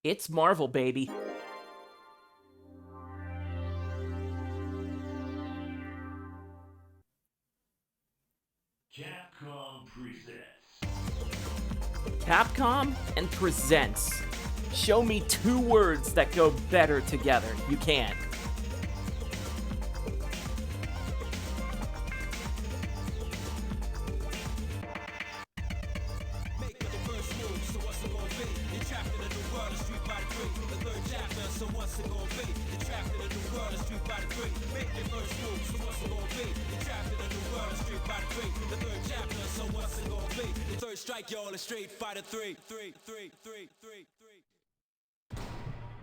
It's Marvel, baby. Capcom presents. Capcom and presents. Show me two words that go better together. You can't.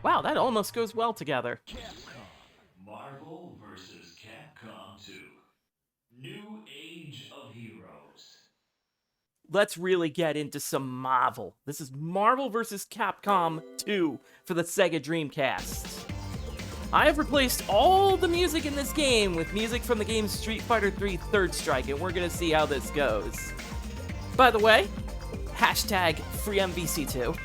Wow, that almost goes well together. Capcom. Marvel vs. Capcom 2. New Age of Heroes. Let's really get into some MAHVEL. This is Marvel vs. Capcom 2 for the Sega Dreamcast. I have replaced all the music in this game with music from the game Street Fighter 3 Third Strike, and we're gonna see how this goes. By the way, hashtag FreeMVC2.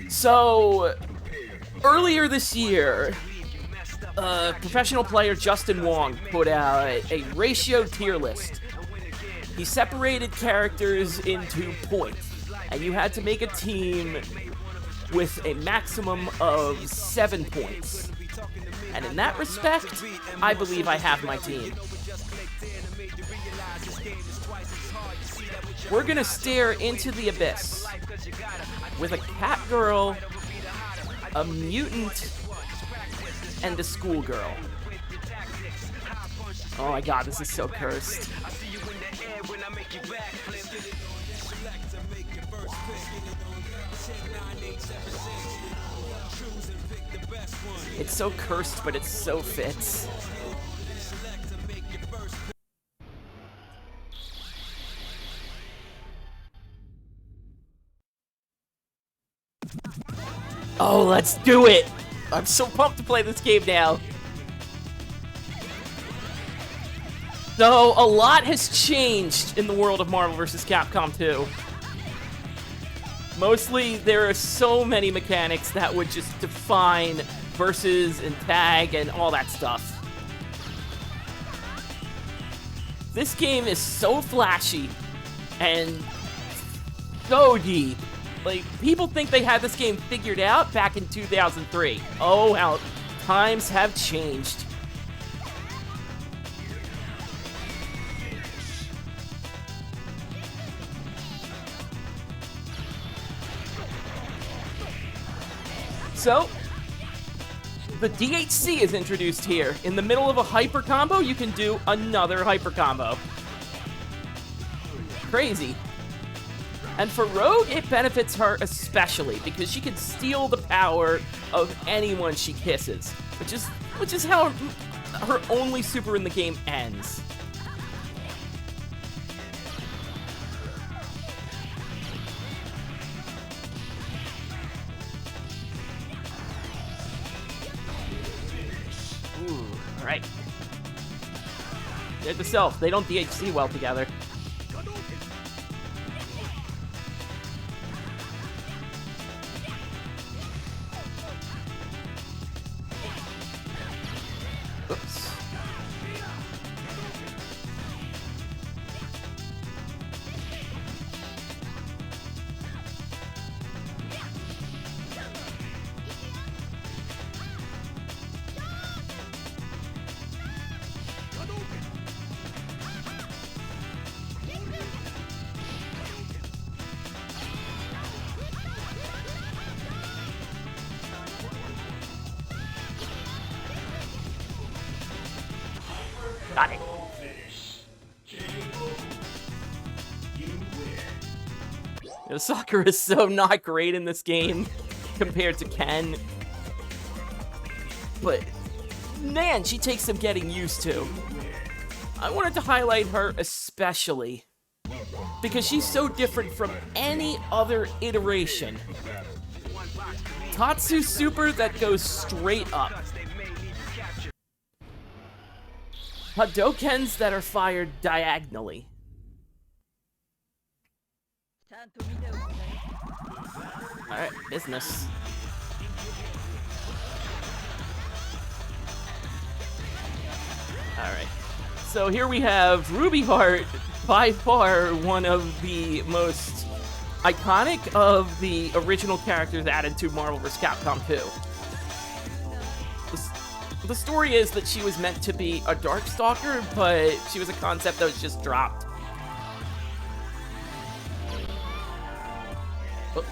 So, earlier this year, professional player Justin Wong put out a ratio tier list. He separated characters into points, and you had to make a team with a maximum of 7 points. And in that respect, I believe I have my team. We're gonna stare into the abyss with a cat girl, a mutant, and a schoolgirl. Oh my god, this is so cursed. It's so cursed, but it so fits. Oh, let's do it! I'm so pumped to play this game now. So, a lot has changed in the world of Marvel vs. Capcom 2. Mostly, there are so many mechanics that would just define versus and tag and all that stuff. This game is so flashy and so deep. Like, people think they had this game figured out back in 2003. Oh, how times have changed. So, the DHC is introduced here. In the middle of a hyper combo, you can do another hyper combo. Crazy. And for Rogue, it benefits her especially because she can steal the power of anyone she kisses, which is how her only super in the game ends. Ooh, all right. There's the self. They don't DHC well together. Oops. Got it. Sakura is so not great in this game compared to Ken. But, man, she takes some getting used to. I wanted to highlight her especially because she's so different from any other iteration. Tatsu's super that goes straight up. Hadokens that are fired diagonally. Alright, business. Alright. So here we have Ruby Heart, by far one of the most iconic of the original characters added to Marvel vs. Capcom 2. The story is that she was meant to be a Darkstalker, but she was a concept that was just dropped. Oh.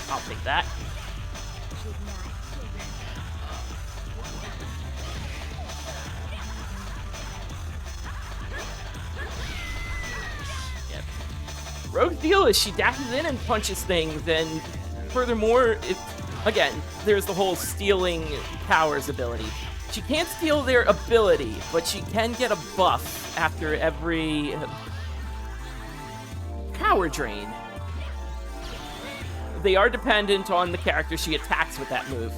I'll take that. Yep. Rogue's deal is she dashes in and punches things, and furthermore, again, there's the whole stealing powers ability. She can't steal their ability, but she can get a buff after every power drain. They are dependent on the character she attacks with that move.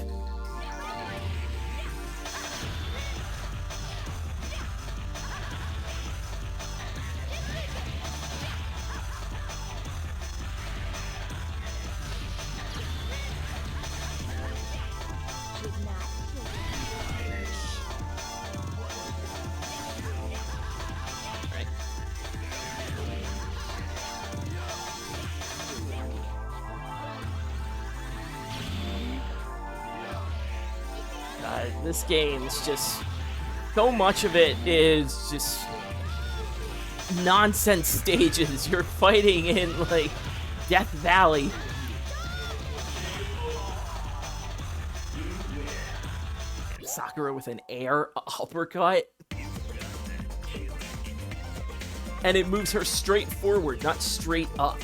This game's just, so much of it is just nonsense stages. You're fighting in, like, Death Valley. Sakura with an air uppercut. And it moves her straight forward, not straight up.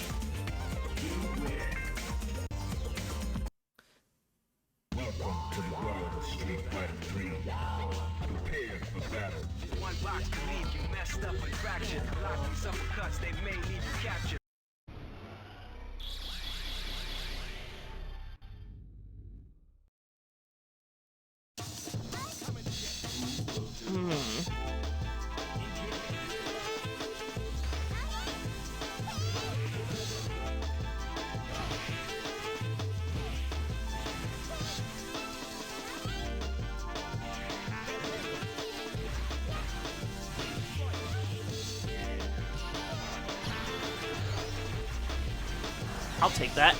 I'll take that.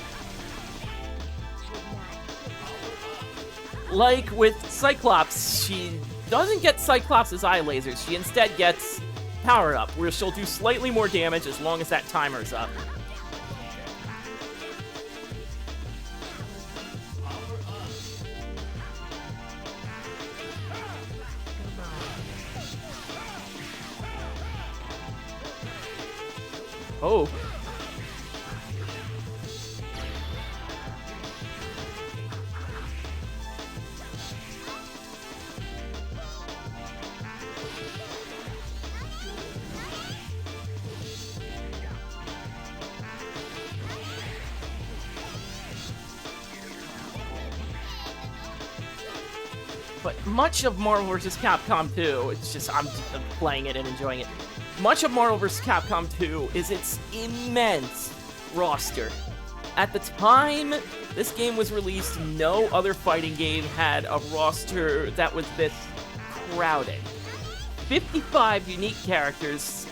Like with Cyclops, she doesn't get Cyclops' eye lasers. She instead gets Power Up, where she'll do slightly more damage as long as that timer's up. Oh. But much of Marvel vs. Capcom 2, it's just, I'm playing it and enjoying it. Much of Marvel vs. Capcom 2 is its immense roster. At the time this game was released, no other fighting game had a roster that was this crowded. 55 unique characters,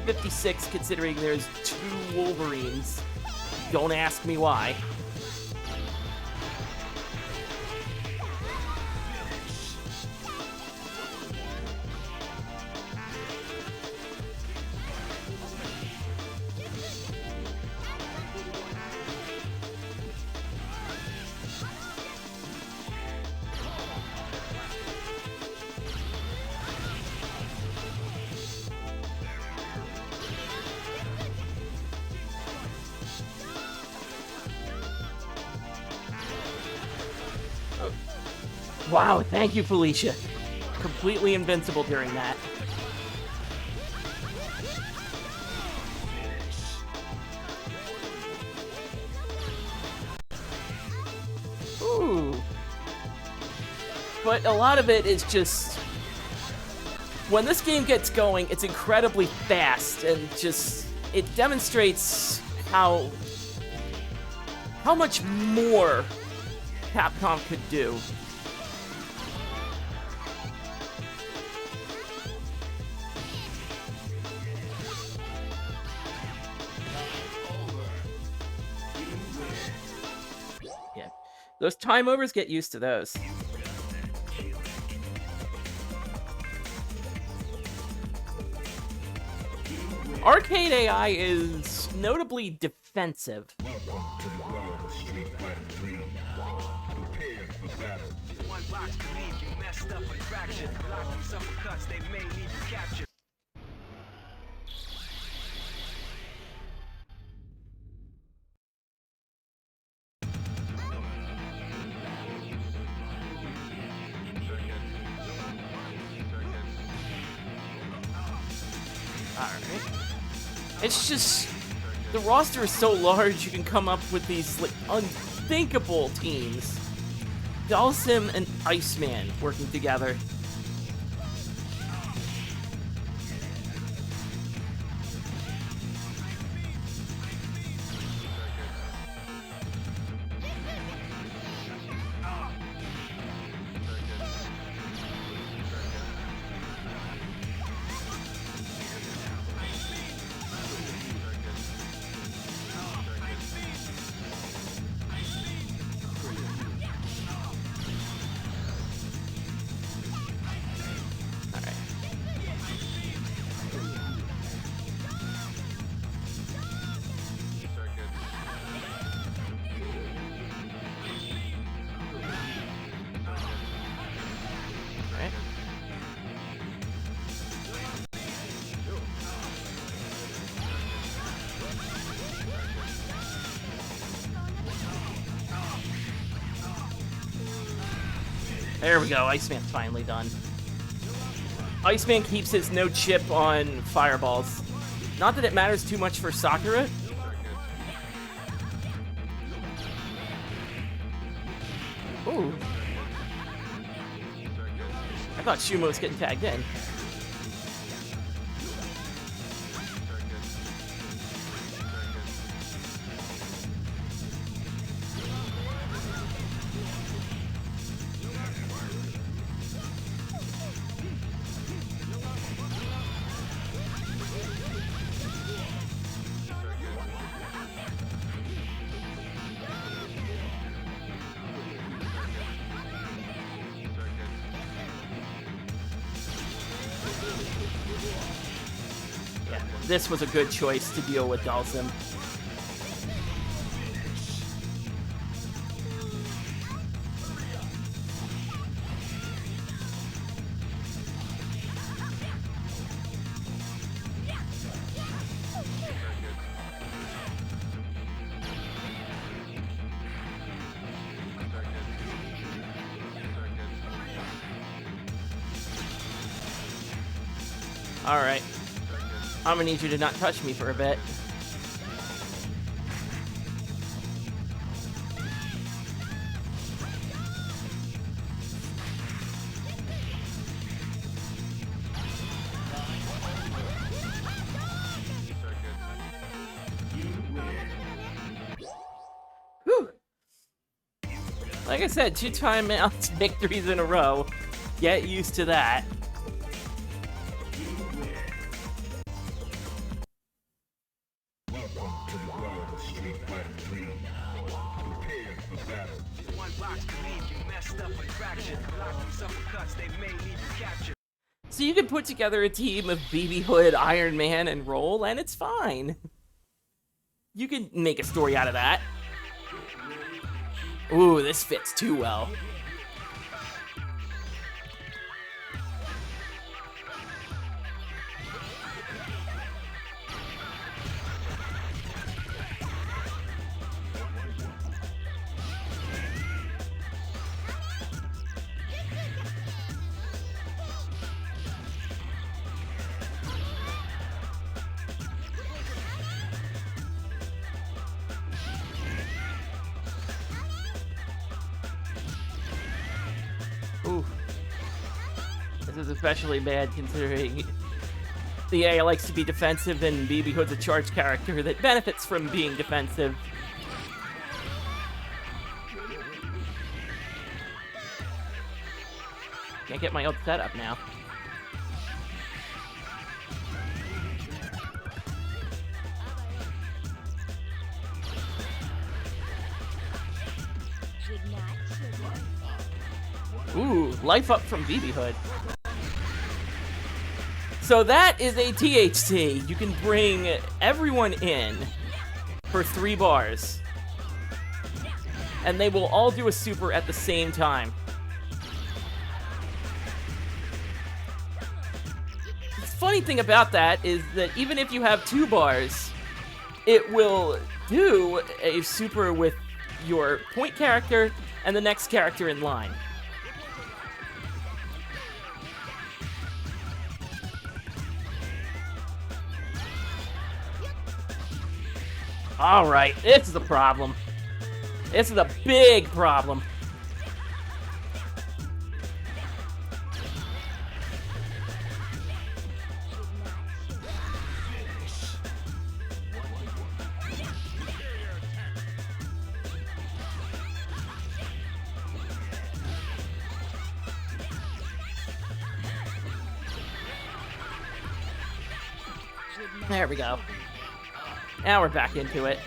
56 considering there's 2 Wolverines. Don't ask me why. Wow, thank you, Felicia. Completely invincible during that. Ooh. But a lot of it is just when this game gets going, it's incredibly fast and just it demonstrates how much more Capcom could do. Yeah, those time overs, get used to those. Arcade AI is notably defensive. Alright. It's just, the roster is so large, you can come up with these like unthinkable teams. Dalsim and Iceman working together. There we go, Iceman's finally done. Iceman keeps his no chip on fireballs. Not that it matters too much for Sakura. Ooh. I thought Shumo was getting tagged in. This was a good choice to deal with Dalsim. All right. I'm gonna need you to not touch me for a bit. Whew. Like I said, 2 timeouts victories in a row. Get used to that. So you can put together a team of BB Hood, Iron Man, and Roll, and it's fine. You can make a story out of that. Ooh, this fits too well. This is especially bad considering the AI likes to be defensive and BB Hood's a charged character that benefits from being defensive. Can't get my ult set up now. Ooh, life up from BB Hood. So that is a THT. You can bring everyone in for 3 bars. And they will all do a super at the same time. The funny thing about that is that even if you have 2 bars, it will do a super with your point character and the next character in line. Alright, this is a problem. This is a big problem. There we go. Now we're back into it.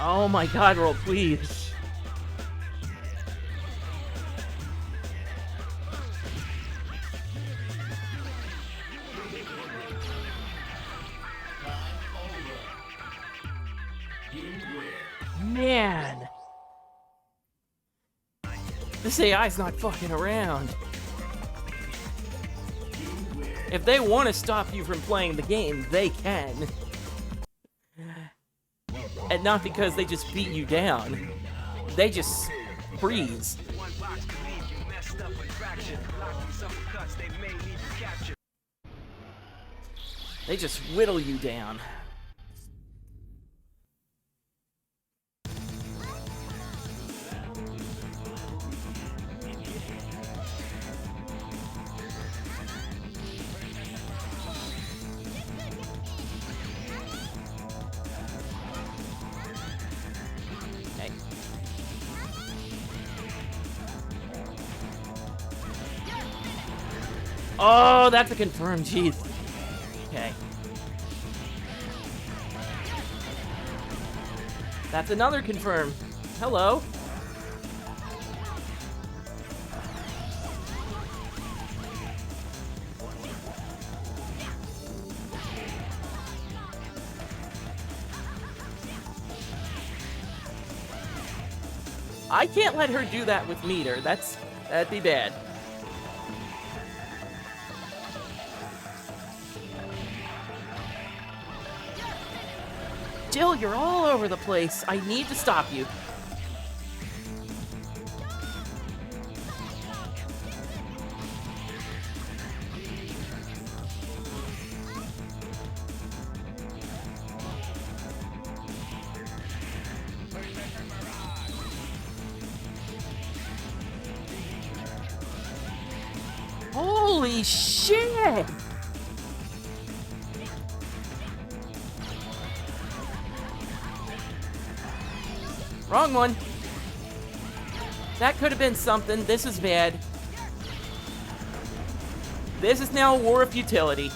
Oh my god, roll, please. Man. This AI's not fucking around. If they want to stop you from playing the game, they can. And not because they just beat you down. They just freeze. They just whittle you down. Oh, that's a confirm, jeez. Okay. That's another confirm. Hello. I can't let her do that with meter. That'd be bad. Jill, you're all over the place. I need to stop you. Holy shit! Wrong one. That could have been something. This is bad. This is now a war of futility.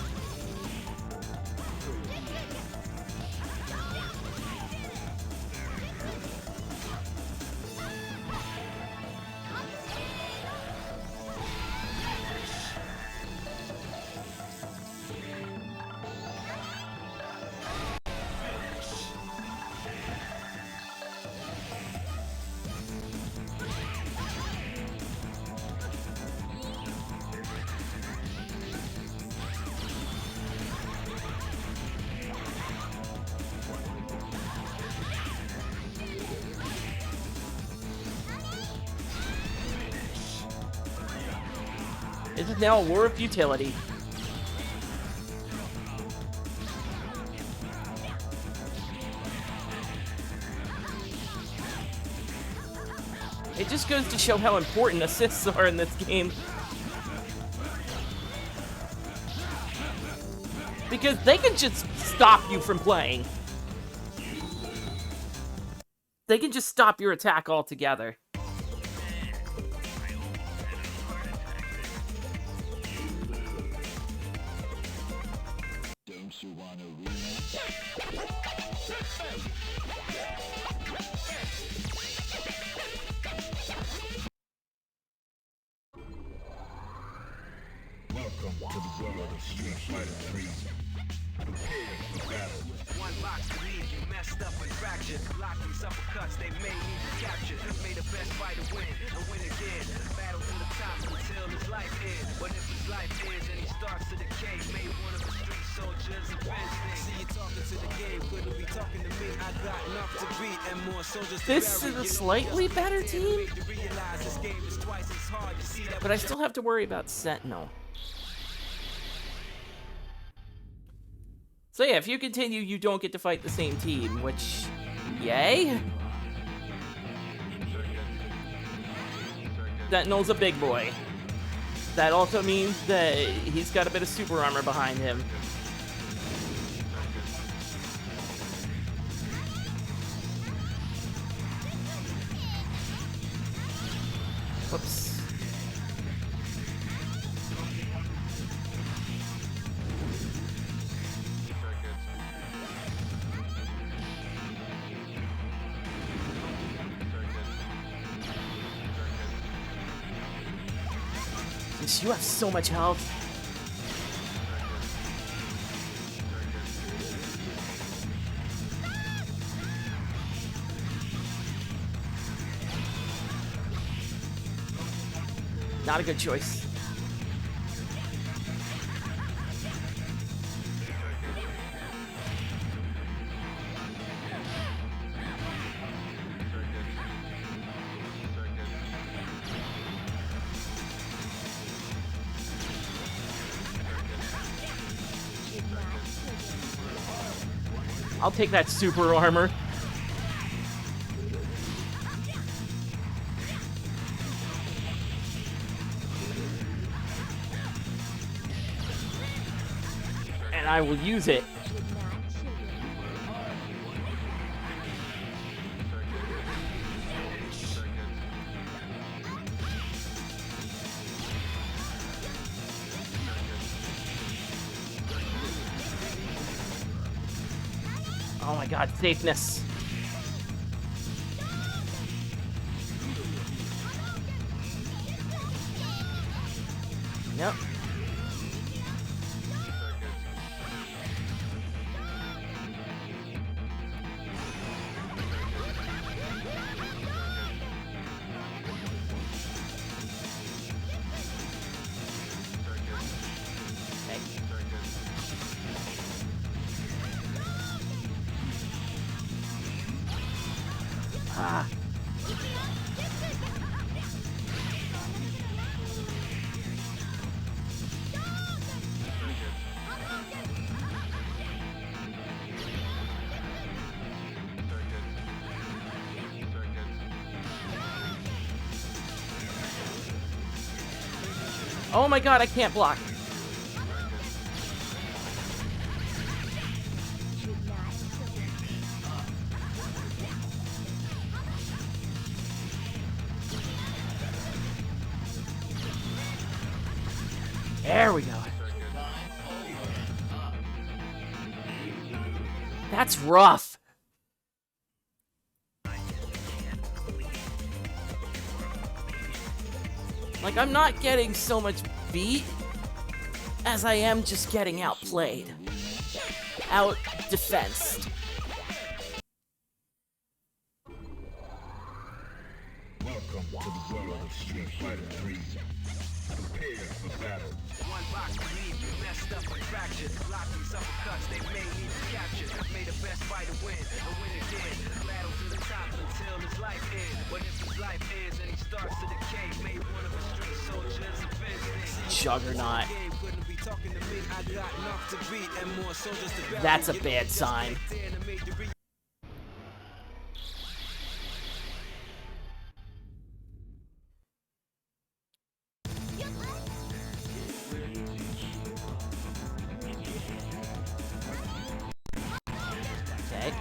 This is now a war of futility. It just goes to show how important assists are in this game. Because they can just stop you from playing. They can just stop your attack altogether. Don't you want a rematch? Welcome to the world of Street Fighter 3. Prepare for battle. One box to leave you messed up and fractured. Blocking uppercuts they may need to capture. May the best fighter win and win again. Battle to the top until his life ends. But if his life ends and he starts to decay, may one of the street soldiers avenge things. See you talking to the game, couldn't be talking to me. I got enough to beat and more soldiers to This is a slightly better team, but I still have to worry about Sentinel. So yeah, if you continue, you don't get to fight the same team, which, yay? Sentinel's a big boy. That also means that he's got a bit of super armor behind him. Whoops. You have so much health. Not a good choice. I'll take that super armor. And I will use it. Oh my god, safeness. Yep. Ah. Oh my god, I can't block. There we go. That's rough. Like, I'm not getting so much beat as I am just getting outplayed. Out-defensed. Welcome to the world of Street Fighter 3. Prepare for battle. One box to leave you messed up and fractured. Blocking uppercuts they may need to capture. May the best fighter win and win again. Battle to the top until his life ends. But if his life ends and he starts to decay, may one of the street soldiers avenge things. juggernaut. That's a bad sign. Okay.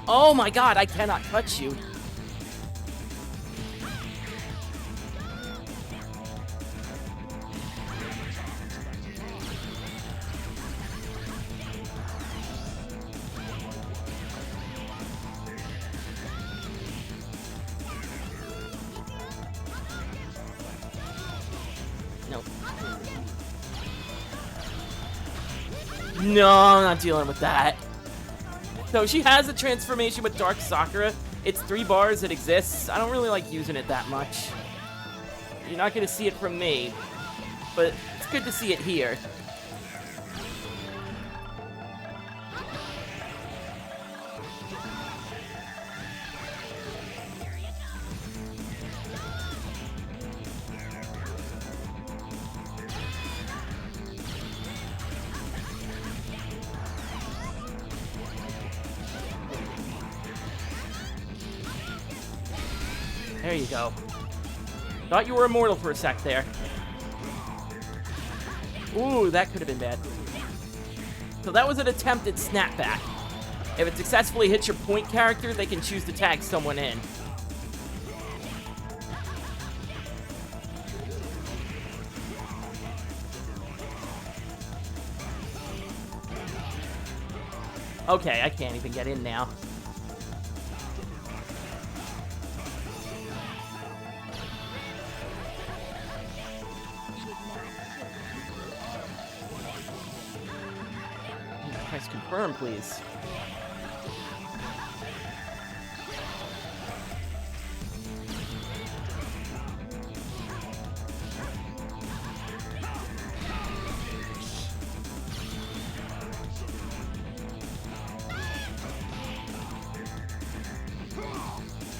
Oh my god, I cannot touch you. No. No, I'm not dealing with that. So she has a transformation with Dark Sakura. It's 3 bars, it exists. I don't really like using it that much. You're not gonna see it from me, but it's good to see it here. There you go. Thought you were immortal for a sec there. Ooh, that could have been bad. So that was an attempted snapback. If it successfully hits your point character, they can choose to tag someone in. Okay, I can't even get in now. Press confirm, please.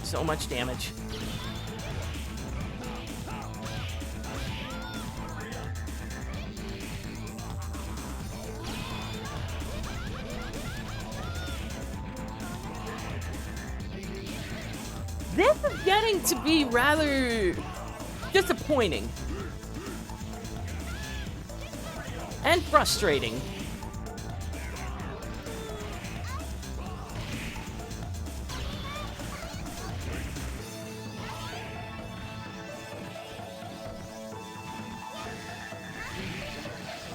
So much damage. This is getting to be rather disappointing. And frustrating.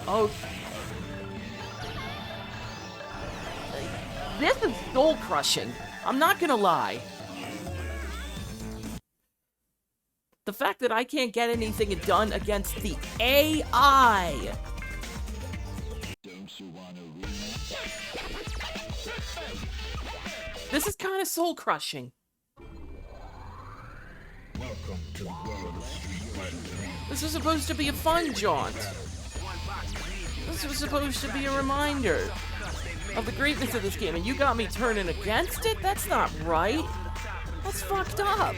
Oh. This is soul crushing. I'm not gonna lie. The fact that I can't get anything done against the AI. This is kind of soul crushing. Welcome to the world of Street Fighter 3. This is supposed to be a fun jaunt. This was supposed to be a reminder of the greatness of this game, and you got me turning against it? That's not right. That's fucked up.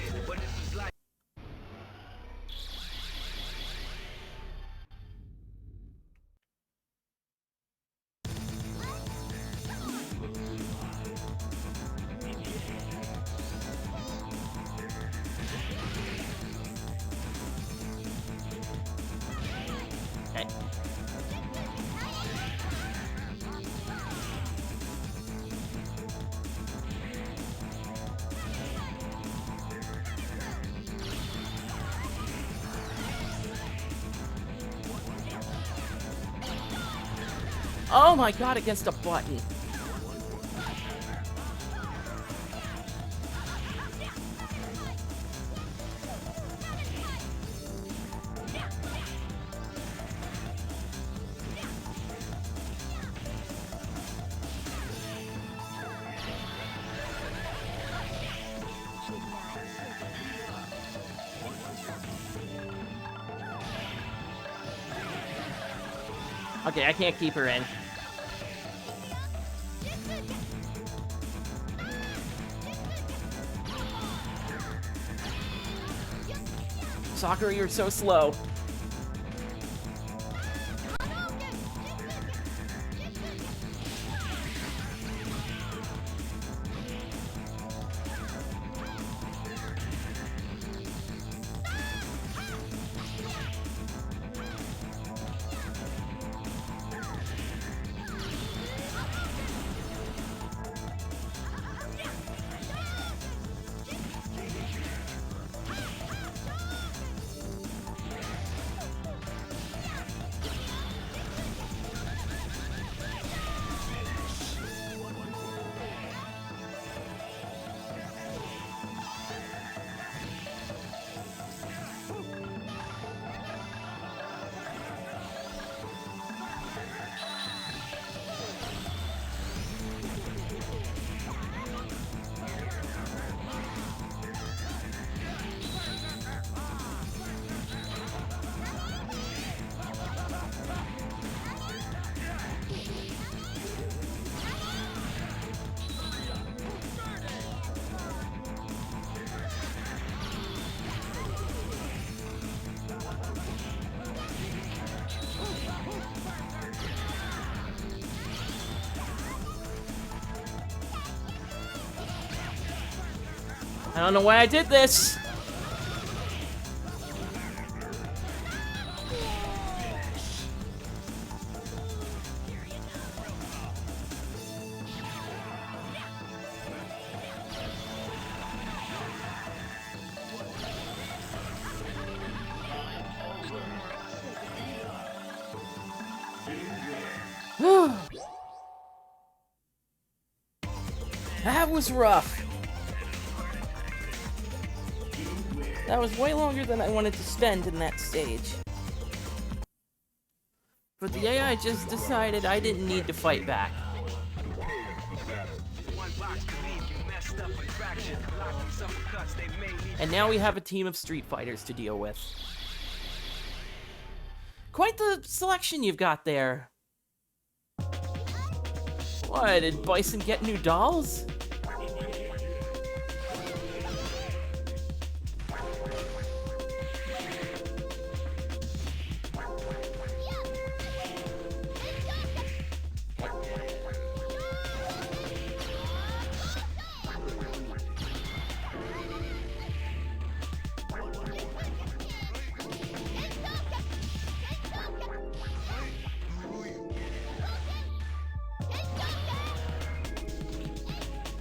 Okay. Oh my god, against a button. Okay, I can't keep her in. Sakura, you're so slow. I don't know why I did this. That was rough. That was way longer than I wanted to spend in that stage. But the AI just decided I didn't need to fight back. And now we have a team of Street Fighters to deal with. Quite the selection you've got there. What, did Bison get new dolls?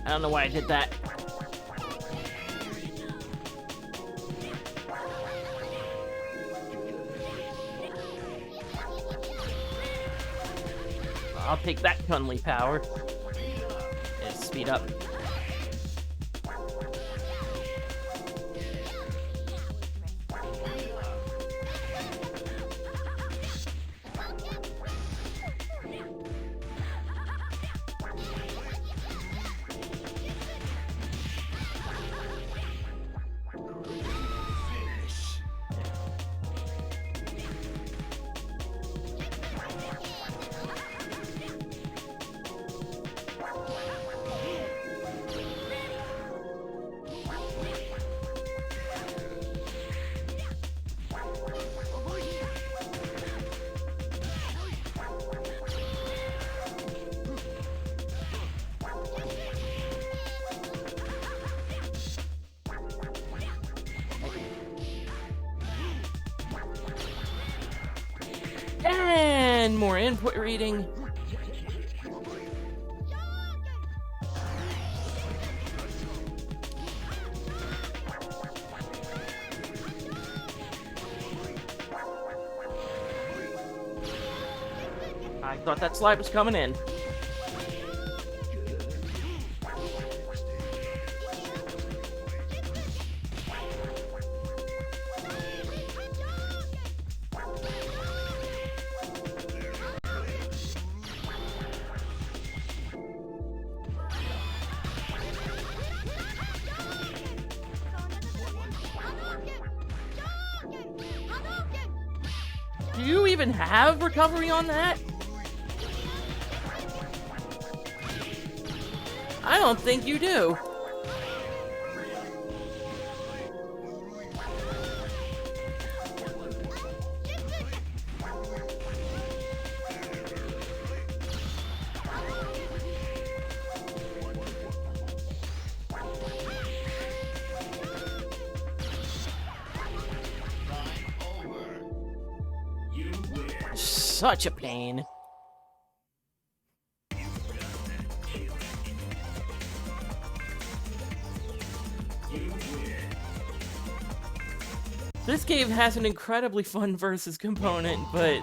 I don't know why I did that. I'll take that Chun-Li power. Yeah, speed up. And more input reading. I thought that slide was coming in. Do you even have recovery on that? I don't think you do. such a pain. This game has an incredibly fun versus component, but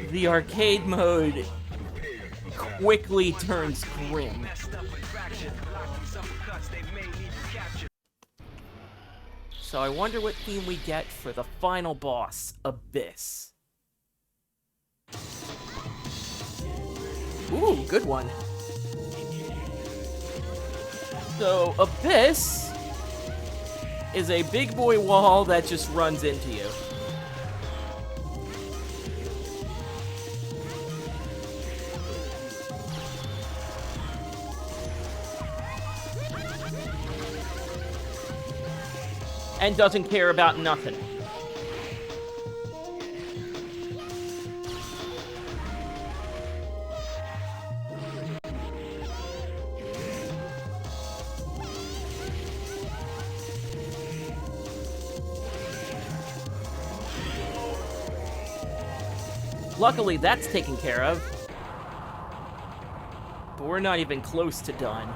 the arcade mode quickly turns grim. So I wonder what theme we get for the final boss, Abyss. Ooh, good one. So, Abyss is a big boy wall that just runs into you. And doesn't care about nothing. Luckily, that's taken care of. But we're not even close to done.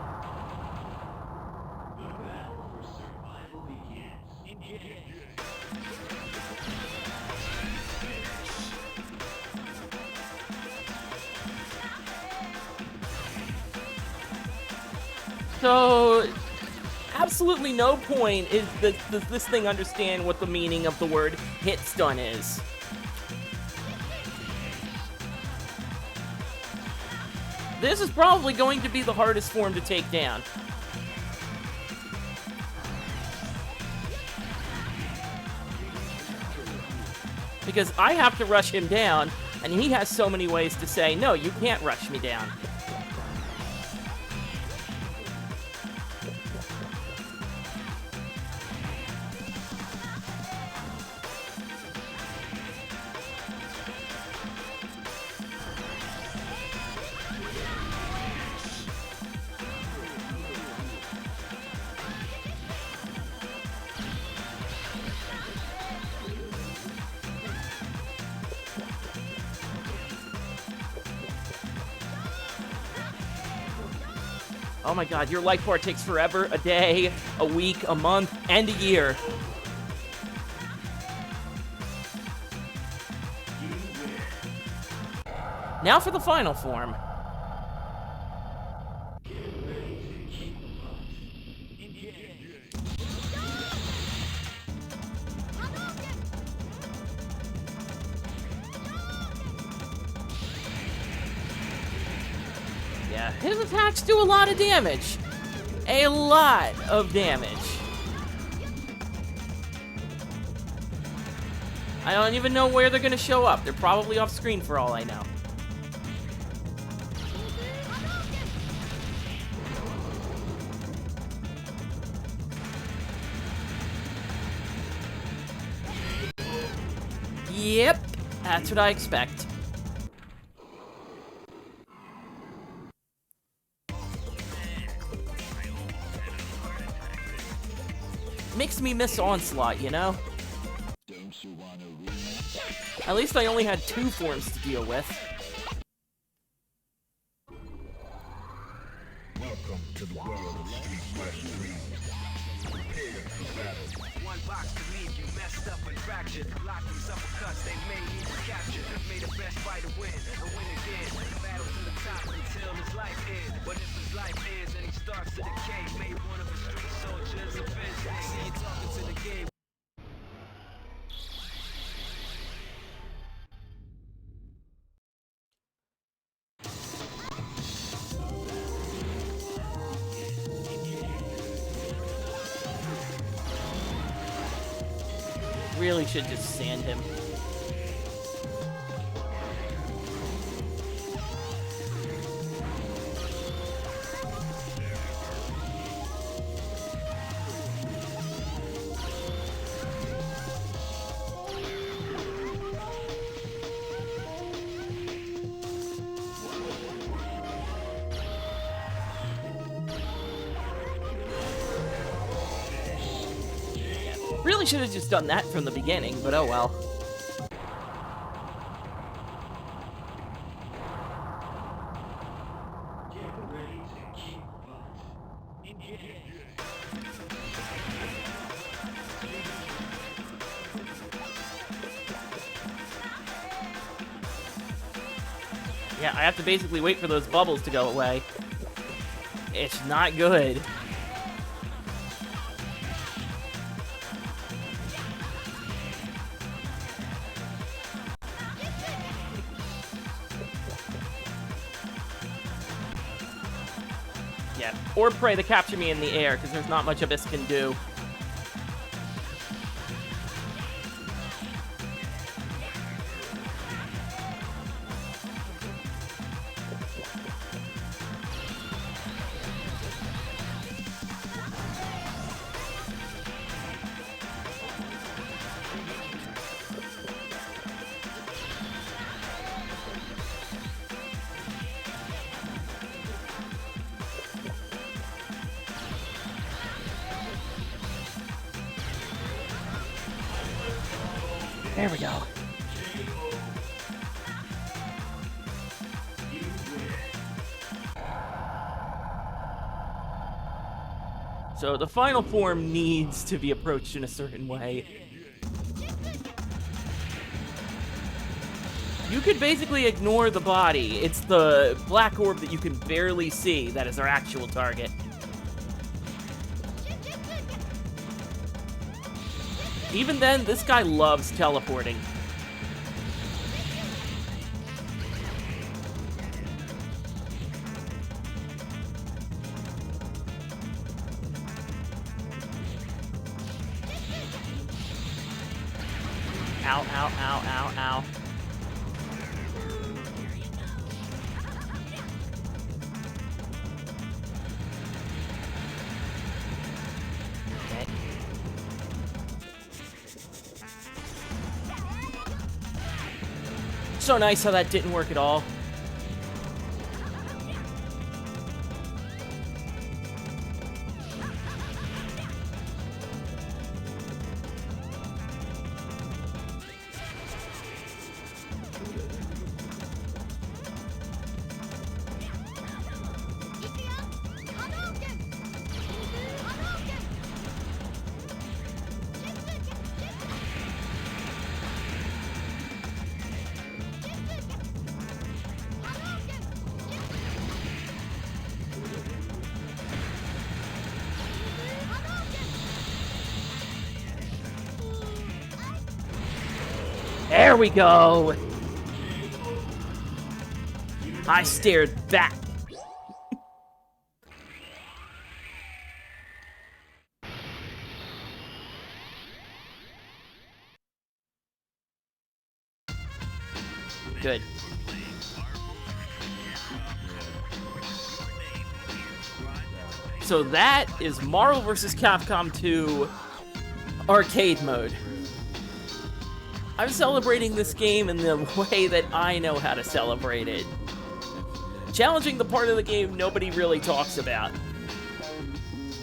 So, absolutely no point is that does this thing understand what the meaning of the word hit stun is. This is probably going to be the hardest form to take down. Because I have to rush him down, and he has so many ways to say, no, you can't rush me down. Oh my god, your life bar takes forever, a day, a week, a month, and a year. Now for the final form. Yeah, his attacks do a lot of damage. A lot of damage. I don't even know where they're gonna show up. They're probably off screen for all I know. Yep, that's what I expect. Makes me miss Onslaught, you know? At least I only had 2 forms to deal with. Welcome to the world of Street Fighter 3. Prepare for battle. One box to leave you messed up and fractured. Lock these uppercuts, they may need to capture. May the best fighter win and win again. Battle to the top until his life ends. But if his life ends and he starts to decay, may one of his street soldiers avenge. See you talking to the game. Really should just sand him. Really should have just done that from the beginning, but oh well. Yeah, I have to basically wait for those bubbles to go away. It's not good. Yeah, or pray to capture me in the air, because there's not much Abyss can do. There we go. So the final form needs to be approached in a certain way. You could basically ignore the body. It's the black orb that you can barely see that is our actual target. Even then, this guy loves teleporting. Ow, ow, ow, ow, ow. Okay. So nice how that didn't work at all. There we go! I stared back. Good. So that is Marvel vs. Capcom 2 arcade mode. I'm celebrating this game in the way that I know how to celebrate it. Challenging the part of the game nobody really talks about.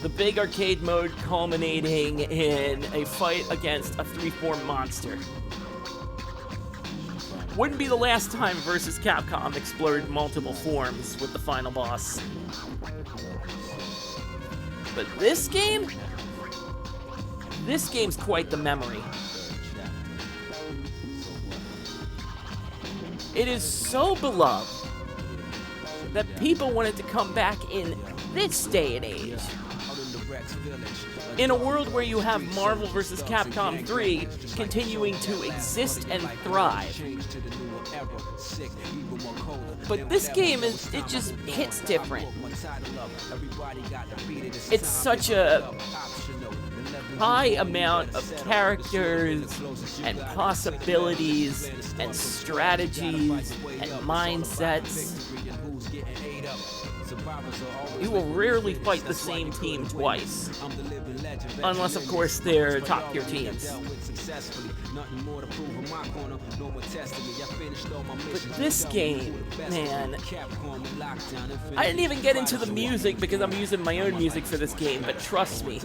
The big arcade mode culminating in a fight against a 3-form monster. Wouldn't be the last time vs. Capcom explored multiple forms with the final boss. But this game? This game's quite the memory. It is so beloved that people want it to come back in this day and age. In a world where you have Marvel vs. Capcom 3 continuing to exist and thrive. But this game, it just hits different. It's such a high amount of characters and possibilities and strategies and mindsets. You will rarely fight the same team twice. Unless, of course, they're top-tier teams. But this game, man... I didn't even get into the music because I'm using my own music for this game, but trust me.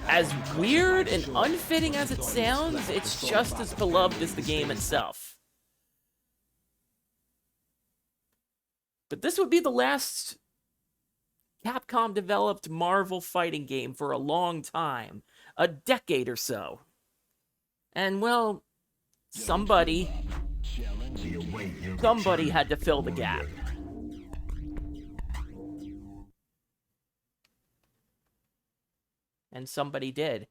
As weird and unfitting as it sounds, it's just as beloved as the game itself. But this would be the last Capcom-developed Marvel fighting game for a long time. A decade or so. And, well, somebody Somebody had to fill the gap. And somebody did.